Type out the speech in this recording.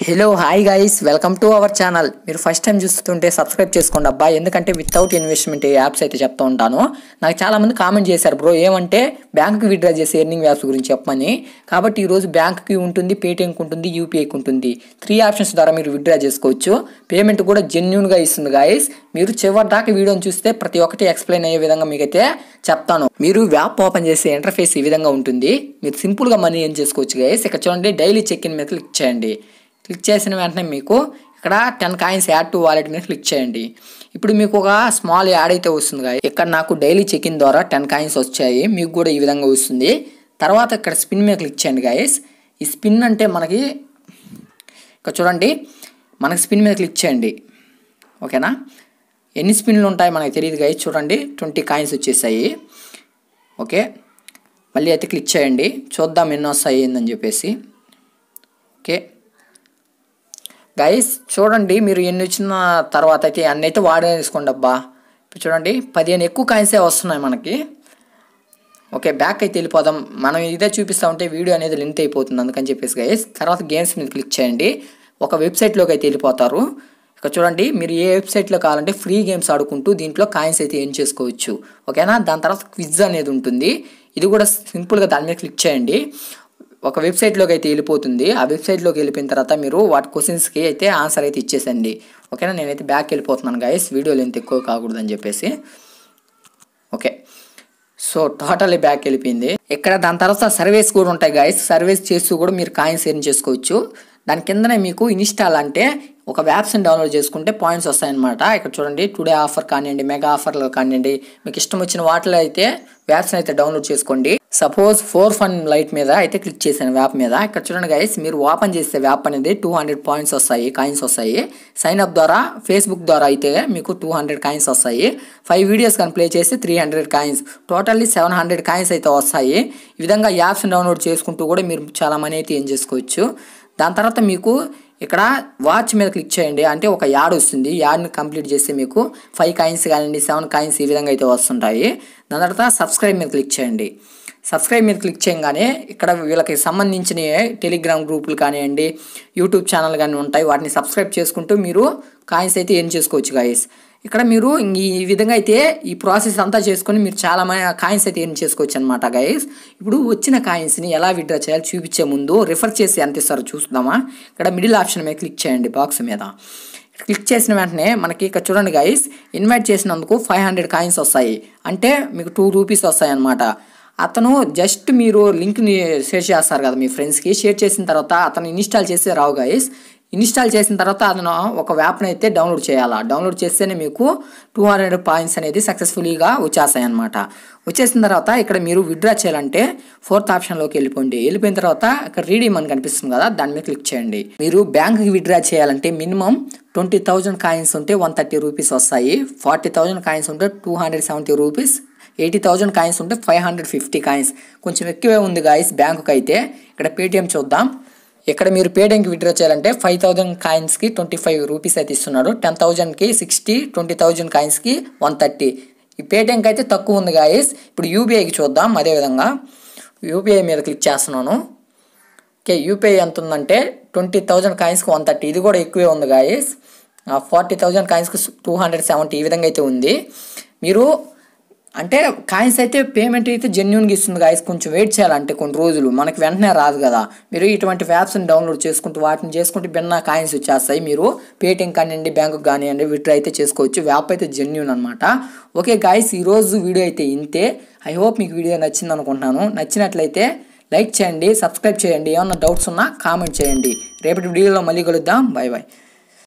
Hello hi guys welcome to our channel. మీరు first time చూస్తుంటే subscribe చేసుకోండి అబ్బా, ఎందుకంటే వితౌట్ ఇన్వెస్ట్మెంట్ యాప్స్ అయితే చెప్తూ ఉంటాను. నాకు చాలామంది కామెంట్ చేశారు బ్రో, ఏమంటే బ్యాంక్కి విత్డ్రా చేసే ఎర్నింగ్ యాప్స్ గురించి చెప్పమని. కాబట్టి ఈరోజు బ్యాంక్కి ఉంటుంది, పేటీఎంకి ఉంటుంది, యూపీఐకి ఉంటుంది. 3 ఆప్షన్స్ ద్వారా మీరు విత్డ్రా చేసుకోవచ్చు. పేమెంట్ కూడా జెన్యూన్గా ఇస్తుంది గైస్. మీరు చివరి దాకా వీడియోని చూస్తే ప్రతి ఒక్కటి ఎక్స్ప్లెయిన్ అయ్యే విధంగా మీకైతే చెప్తాను. మీరు యాప్ ఓపెన్ చేసే ఇంటర్ఫేస్ ఈ విధంగా ఉంటుంది. మీరు సింపుల్గా మనీ ఏం చేసుకోవచ్చు గైస్. ఇక్కడ చూడండి, డైలీ చెక్ ఇన్ మీద క్లిక్ చేయండి. క్లిక్ చేసిన వెంటనే మీకు ఇక్కడ 10 కాయిన్స్ యాడ్ టు వాలెట్ మీద క్లిక్ చేయండి. ఇప్పుడు మీకు ఒక స్మాల్ యాడ్ అయితే వస్తుంది గాయస్. ఇక్కడ నాకు డైలీ చెక్ ఇన్ ద్వారా 10 కాయిన్స్ వచ్చాయి, మీకు కూడా ఈ విధంగా వస్తుంది. తర్వాత ఇక్కడ స్పిన్ మీద క్లిక్ చేయండి గాయస్. ఈ స్పిన్ అంటే మనకి ఇక్కడ చూడండి, మనకి స్పిన్ మీద క్లిక్ చేయండి. ఓకేనా, ఎన్ని స్పిన్లు ఉంటాయి మనకి తెలియదు గాయస్. చూడండి 20 కాయిన్స్ వచ్చేసాయి. ఓకే, మళ్ళీ అయితే క్లిక్ చేయండి, చూద్దాం ఎన్ని వస్తాయి ఏందని చెప్పేసి. ఓకే గైస్, చూడండి మీరు ఎన్ని వచ్చిన తర్వాత అయితే అన్నీ అయితే వాడేసుకోండి అబ్బా. ఇప్పుడు చూడండి 15 ఎక్కువ కాయిన్సే వస్తున్నాయి మనకి. ఓకే, బ్యాక్ అయితే వెళ్ళిపోదాం. మనం ఇదే చూపిస్తూ ఉంటే వీడియో అనేది లెంత్ అయిపోతుంది, అందుకని చెప్పేసి గైస్. తర్వాత గేమ్స్ మీద క్లిక్ చేయండి, ఒక వెబ్సైట్లోకి అయితే వెళ్ళిపోతారు. ఇక్కడ చూడండి, మీరు ఏ వెబ్సైట్లో కావాలంటే ఫ్రీ గేమ్స్ ఆడుకుంటూ దీంట్లో కాయిన్స్ అయితే ఏం చేసుకోవచ్చు. ఓకేనా, దాని తర్వాత క్విజ్ అనేది ఉంటుంది. ఇది కూడా సింపుల్గా దాని మీద క్లిక్ చేయండి, ఒక వెబ్సైట్లోకి అయితే వెళ్ళిపోతుంది. ఆ వెబ్సైట్లోకి వెళ్ళిపోయిన తర్వాత మీరు వాటి క్వశ్చన్స్కి అయితే ఆన్సర్ అయితే ఇచ్చేసండి. ఓకేనా, నేనైతే బ్యాక్ వెళ్ళిపోతున్నాను గైస్, వీడియోలు ఎంత ఎక్కువ కాకూడదని చెప్పేసి. ఓకే, సో టోటల్లీ బ్యాక్ వెళ్ళిపోయింది. ఇక్కడ దాని తర్వాత సర్వీస్ కూడా ఉంటాయి గైస్. సర్వీస్ చేస్తూ కూడా మీరు కాయిన్స్ ఎర్న్ చేసుకోవచ్చు. దాని కిందనే మీకు ఇన్స్టాల్ అంటే ఒక యాప్స్ని డౌన్లోడ్ చేసుకుంటే పాయింట్స్ వస్తాయన్నమాట. ఇక్కడ చూడండి, టుడే ఆఫర్ కానివ్వండి, మెగా ఆఫర్లో కానివ్వండి, మీకు ఇష్టం వచ్చిన వాటిలో అయితే యాప్స్ని అయితే డౌన్లోడ్ చేసుకోండి. సపోజ్ 4 ఫన్ లైట్ మీద అయితే క్లిక్ చేశాను యాప్ మీద. ఇక్కడ చూడండి గైస్, మీరు ఓపెన్ చేసే యాప్ అనేది 200 పాయింట్స్ వస్తాయి, కాయిన్స్ వస్తాయి. సైన్ అప్ ద్వారా ఫేస్బుక్ ద్వారా అయితే మీకు 200 కాయిన్స్ వస్తాయి. 5 వీడియోస్ కానీ ప్లే చేస్తే 300 కాయిన్స్, టోటల్లీ 700 కాయిన్స్ అయితే వస్తాయి. ఈ విధంగా యాప్స్ని డౌన్లోడ్ చేసుకుంటూ కూడా మీరు చాలా మనీ అయితే ఏం చేసుకోవచ్చు. దాని తర్వాత మీకు ఇక్కడ వాచ్ మీద క్లిక్ చేయండి, అంటే ఒక యాడ్ వస్తుంది. యాడ్ని కంప్లీట్ చేస్తే మీకు 5 కాయిన్స్ కానివ్వండి, 7 కాయిన్స్ ఈ విధంగా అయితే వస్తుంటాయి. దాని తర్వాత సబ్స్క్రైబ్ మీద క్లిక్ చేయండి. సబ్స్క్రైబ్ మీద క్లిక్ చేయగానే ఇక్కడ వీళ్ళకి సంబంధించిన టెలిగ్రామ్ గ్రూపులు కానివ్వండి, యూట్యూబ్ ఛానల్ కానీ ఉంటాయి. వాటిని సబ్స్క్రైబ్ చేసుకుంటూ మీరు కాయిన్స్ అయితే ఏం చేసుకోవచ్చు గైస్. ఇక్కడ మీరు ఈ విధంగా అయితే ఈ ప్రాసెస్ అంతా చేసుకొని మీరు చాలా కాయిన్స్ అయితే ఏం చేసుకోవచ్చు అనమాట గైస్. ఇప్పుడు వచ్చిన కాయిన్స్ని ఎలా విత్డ్రా చేయాలో చూపించే ముందు రిఫర్ చేసి ఎంత ఇస్తారో చూద్దామా. ఇక్కడ మిడిల్ ఆప్షన్ మీద క్లిక్ చేయండి, బాక్స్ మీద క్లిక్ చేసిన వెంటనే మనకి ఇక్కడ చూడండి గైస్, ఇన్వైట్ చేసినందుకు 500 కాయిన్స్ వస్తాయి, అంటే మీకు 2 రూపీస్ వస్తాయి అన్నమాట. అతను జస్ట్ మీరు లింక్ని షేర్ చేస్తారు కదా మీ ఫ్రెండ్స్కి, షేర్ చేసిన తర్వాత అతను ఇన్స్టాల్ చేస్తే రావు గైస్. ఇన్స్టాల్ చేసిన తర్వాత అతను ఒక యాప్ని అయితే డౌన్లోడ్ చేయాలా. డౌన్లోడ్ చేస్తేనే మీకు 200 పాయింట్స్ అనేది సక్సెస్ఫుల్గా వచ్చేస్తాయి అనమాట. వచ్చేసిన తర్వాత ఇక్కడ మీరు విత్డ్రా చేయాలంటే 4th ఆప్షన్లోకి వెళ్ళిపోయిన తర్వాత ఇక్కడ రీడీమ్ అని కనిపిస్తుంది కదా, దాని మీద క్లిక్ చేయండి. మీరు బ్యాంక్కి విత్డ్రా చేయాలంటే మినిమం 20,000 కాయిన్స్ ఉంటే 130 రూపీస్ వస్తాయి. 40,000 కాయిన్స్ ఉంటే 270 రూపీస్, 80,000 కాయిన్స్ ఉంటే 550 కాయిన్స్. కొంచెం ఎక్కువే ఉంది గాయస్ బ్యాంకుకి అయితే. ఇక్కడ పేటిఎం చూద్దాం. ఇక్కడ మీరు పేటిఎంకి విత్డ్రా చేయాలంటే 5,000 కాయిన్స్కి 25 రూపీస్ అయితే ఇస్తున్నాడు. 10,000కి 60, 20,000 కాయిన్స్కి 130. ఈ పేటిఎంకి అయితే తక్కువ ఉంది గాయస్. ఇప్పుడు యూపీఐకి చూద్దాం. అదేవిధంగా యూపీఐ మీద క్లిక్ చేస్తున్నాను. ఓకే, యూపీఐ ఎంత ఉందంటే 20,000 కాయిన్స్కి 130, ఇది కూడా ఎక్కువే ఉంది గాయస్. 40,000 కాయిన్స్కి 270 ఈ విధంగా అయితే ఉంది. మీరు అంటే కాయిన్స్ అయితే పేమెంట్ అయితే జెన్యూన్గా ఇస్తుంది గాయస్. కొంచెం వెయిట్ చేయాలంటే కొన్ని రోజులు, మనకి వెంటనే రాదు కదా. మీరు ఇటువంటి యాప్స్ని డౌన్లోడ్ చేసుకుంటూ వాటిని చేసుకుంటూ భిన్న కాయిన్స్ వచ్చేస్తాయి. మీరు పేటిఎం కానివ్వండి, బ్యాంకు కానివ్వండి విత్డ్రా అయితే చేసుకోవచ్చు. యాప్ అయితే జెన్యూన్ అనమాట. ఓకే గాయస్, ఈరోజు వీడియో అయితే ఇంతే. ఐ హోప్ మీకు వీడియో నచ్చింది అనుకుంటున్నాను. నచ్చినట్లయితే లైక్ చేయండి, సబ్స్క్రైబ్ చేయండి. ఏమన్నా డౌట్స్ ఉన్నా కామెంట్ చేయండి. రేపటి వీడియోలో మళ్ళీ కలుద్దాం. Bye bye.